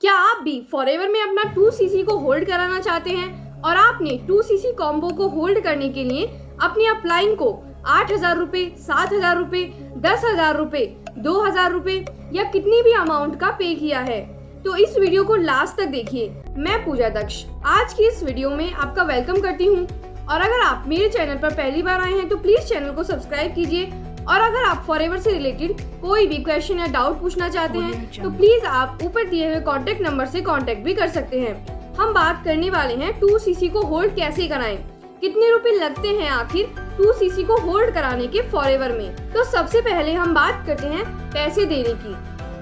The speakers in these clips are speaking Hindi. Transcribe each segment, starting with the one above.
क्या आप भी फॉरएवर में अपना 2cc को होल्ड कराना चाहते हैं और आपने 2cc कॉम्बो को होल्ड करने के लिए अपनी अपलाइन को 8,000 रुपए, 7,000 रुपए, 10,000 रुपए, 2,000 रुपए या कितनी भी अमाउंट का पे किया है? तो इस वीडियो को लास्ट तक देखिए। मैं पूजा दक्ष आज की इस वीडियो में आपका वेलकम करती हूँ और अगर आप मेरे चैनल पर पहली बार आए हैं तो प्लीज चैनल को सब्सक्राइब कीजिए और अगर आप फॉरएवर से रिलेटेड कोई भी क्वेश्चन या डाउट पूछना चाहते हैं तो प्लीज आप ऊपर दिए हुए कॉन्टेक्ट नंबर से कॉन्टेक्ट भी कर सकते हैं। हम बात करने वाले हैं 2cc को होल्ड कैसे कराएं, कितने रुपए लगते हैं आखिर 2cc को होल्ड कराने के फॉरएवर में। तो सबसे पहले हम बात करते हैं पैसे देने की।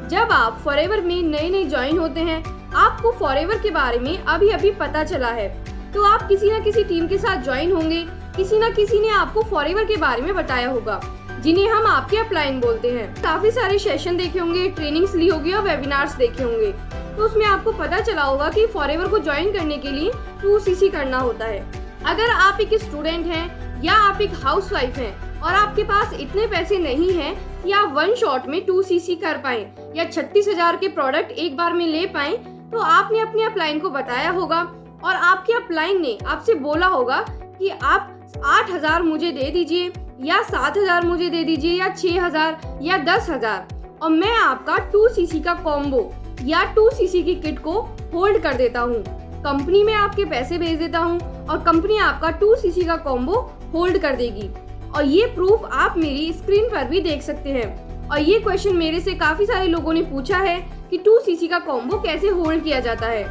जब आप फॉरएवर में नए ज्वाइन होते हैं, आपको फॉरएवर के बारे में अभी पता चला है तो आप किसी न किसी टीम के साथ ज्वाइन होंगे। किसी न किसी ने आपको फॉरएवर के बारे में बताया होगा, जिन्हें हम आपके अपलाइन बोलते हैं। काफी सारे सेशन देखे होंगे, ट्रेनिंग्स ली होगी और वेबिनार्स देखे होंगे, तो उसमें आपको पता चला होगा कि फॉरएवर को ज्वाइन करने के लिए 2cc करना होता है। अगर आप एक स्टूडेंट हैं या आप एक हाउसवाइफ हैं और आपके पास इतने पैसे नहीं हैं कि आप वन शॉट में 2cc कर पाएं या 36,000 के प्रोडक्ट एक बार में ले पाएं, तो आपने अपने अपलाइन को बताया होगा और आपके अपलाइन ने आपसे बोला होगा कि आप 8,000 मुझे दे दीजिए या 7,000 मुझे दे दीजिए या 6,000 या 10,000 और मैं आपका 2cc का कॉम्बो या 2cc की किट को होल्ड कर देता हूँ। कंपनी में आपके पैसे भेज देता हूँ और कंपनी आपका 2cc का कॉम्बो होल्ड कर देगी। और ये प्रूफ आप मेरी स्क्रीन पर भी देख सकते हैं। और ये क्वेश्चन मेरे से काफी सारे लोगों ने पूछा है कि 2cc का कॉम्बो कैसे होल्ड किया जाता है।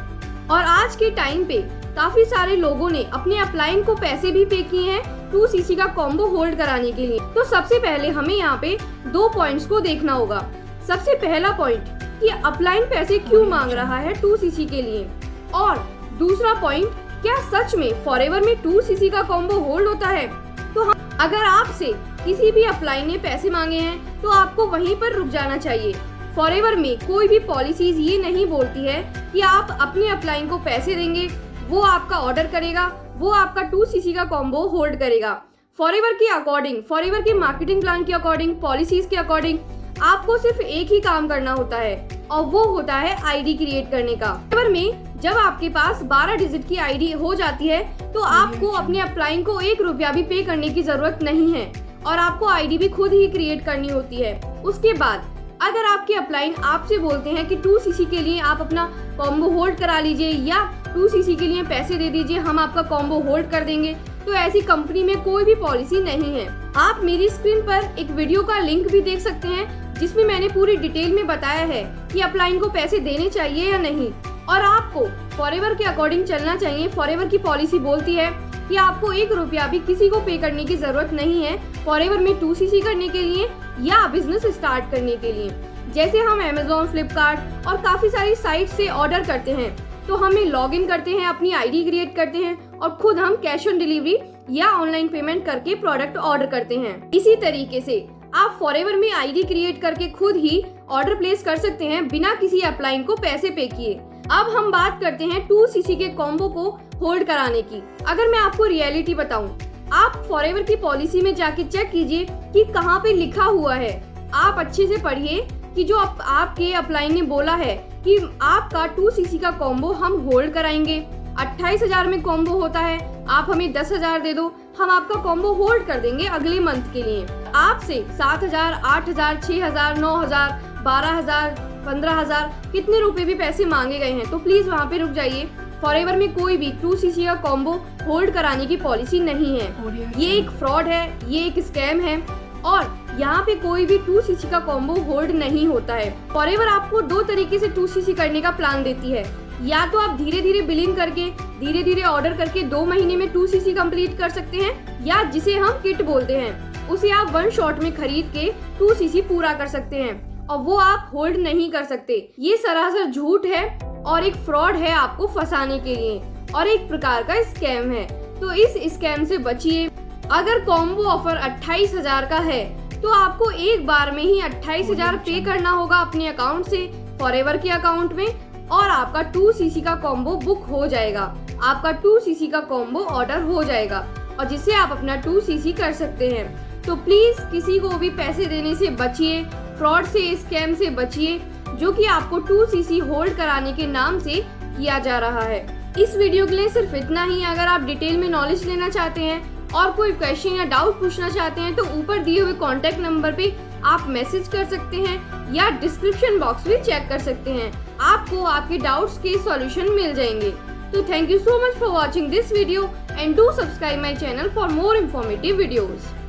और आज के टाइम पे काफी सारे लोगों ने अपने अपलाइन को पैसे भी पे किए हैं 2cc का कॉम्बो होल्ड कराने के लिए। तो सबसे पहले हमें यहाँ पे 2 पॉइंट्स को देखना होगा। सबसे पहला पॉइंट कि अपलाइन पैसे क्यों मांग रहा है 2cc के लिए, और दूसरा पॉइंट क्या सच में फॉरएवर में 2cc का कॉम्बो होल्ड होता है। तो अगर आपसे किसी भी अपलाइन ने पैसे मांगे हैं तो आपको वहीं पर रुक जाना चाहिए। फॉरएवर में कोई भी पॉलिसीज ये नहीं बोलती है कि आप अपने अपलाइन को पैसे देंगे, वो आपका ऑर्डर करेगा, वो आपका 2cc का कॉम्बो होल्ड करेगा। फॉरएवर के अकॉर्डिंग, फॉरएवर के मार्केटिंग प्लान के अकॉर्डिंग, पॉलिसीज के अकॉर्डिंग आपको सिर्फ एक ही काम करना होता है और वो होता है आईडी क्रिएट करने का। फॉरएवर में जब आपके पास 12 डिजिट की आईडी हो जाती है तो आपको अपने अपलाइन को 1 रुपया भी पे करने की जरूरत नहीं है और आपको आईडी भी खुद ही क्रिएट करनी होती है। उसके बाद अगर आपके अपलाइन आपसे बोलते हैं कि 2cc के लिए आप अपना कॉम्बो होल्ड करा लीजिए या 2cc के लिए पैसे दे दीजिए, हम आपका कॉम्बो होल्ड कर देंगे, तो ऐसी कंपनी में कोई भी पॉलिसी नहीं है। आप मेरी स्क्रीन पर एक वीडियो का लिंक भी देख सकते हैं जिसमें मैंने पूरी डिटेल में बताया है कि अपलाइन को पैसे देने चाहिए या नहीं और आपको फॉरएवर के अकॉर्डिंग चलना चाहिए। फॉरएवर की पॉलिसी बोलती है कि आपको 1 रुपया भी किसी को पे करने की जरूरत नहीं है फॉरएवर में 2cc करने के लिए या बिजनेस स्टार्ट करने के लिए। जैसे हम अमेज़न, फ्लिपकार्ट और काफी सारी साइट से ऑर्डर करते हैं तो हमें लॉग इन करते हैं, अपनी आईडी क्रिएट करते हैं और खुद हम कैश ऑन डिलीवरी या ऑनलाइन पेमेंट करके प्रोडक्ट ऑर्डर करते हैं। इसी तरीके से आप फॉरएवर में आईडी क्रिएट करके खुद ही ऑर्डर प्लेस कर सकते हैं बिना किसी अपलाइन को पैसे पे किए। अब हम बात करते हैं 2cc के कॉम्बो को होल्ड कराने की। अगर मैं आपको रियलिटी बताऊं, आप फॉरएवर की पॉलिसी में जाके चेक कीजिए कि कहाँ पे लिखा हुआ है। आप अच्छे से पढ़िए कि जो आपके अपलाइन ने बोला है कि आपका 2cc का कॉम्बो हम होल्ड कराएंगे। 28,000 में कॉम्बो होता है, आप हमें 10,000 दे दो, हम आपका कॉम्बो होल्ड कर देंगे अगले मंथ के लिए। आपसे 7,000, 8,000, 6,000, 9,000, 12,000, 15,000 कितने रुपए भी पैसे मांगे गए हैं तो प्लीज वहाँ पे रुक जाइए। फॉरएवर में कोई भी 2cc का कॉम्बो होल्ड कराने की पॉलिसी नहीं है। ये एक फ्रॉड है, ये एक स्कैम है और यहाँ पे कोई भी 2cc का कॉम्बो होल्ड नहीं होता है। फॉरएवर आपको 2 तरीके से 2cc करने का प्लान देती है। या तो आप धीरे धीरे बिलिंग करके, धीरे धीरे ऑर्डर करके 2 महीने में 2cc कंप्लीट कर सकते हैं, या जिसे हम किट बोलते हैं उसे आप वन शॉट में खरीद के 2cc पूरा कर सकते हैं और वो आप होल्ड नहीं कर सकते। ये सरासर झूठ है और एक फ्रॉड है आपको फंसाने के लिए और एक प्रकार का स्कैम है। तो इस स्कैम से बचिए। अगर कॉम्बो ऑफर 28,000 का है तो आपको एक बार में ही 28,000 पे करना होगा अपने अकाउंट से फॉरएवर के अकाउंट में और आपका 2cc का कॉम्बो बुक हो जाएगा। आपका 2cc का कॉम्बो ऑर्डर हो जाएगा और जिससे आप अपना 2cc कर सकते हैं। तो प्लीज किसी को भी पैसे देने से बचिए, फ्रॉड से, स्कैम से बचिए। जो कि आपको 2cc होल्ड कराने के नाम से किया जा रहा है। इस वीडियो के लिए सिर्फ इतना ही। अगर आप डिटेल में नॉलेज लेना चाहते हैं और कोई क्वेश्चन या डाउट पूछना चाहते हैं तो ऊपर दिए हुए कॉन्टेक्ट नंबर पे आप मैसेज कर सकते हैं या डिस्क्रिप्शन बॉक्स भी चेक कर सकते हैं। आपको आपके डाउट्स के सॉल्यूशन मिल जाएंगे। तो thank you so much for watching this video and do subscribe my channel for more informative videos.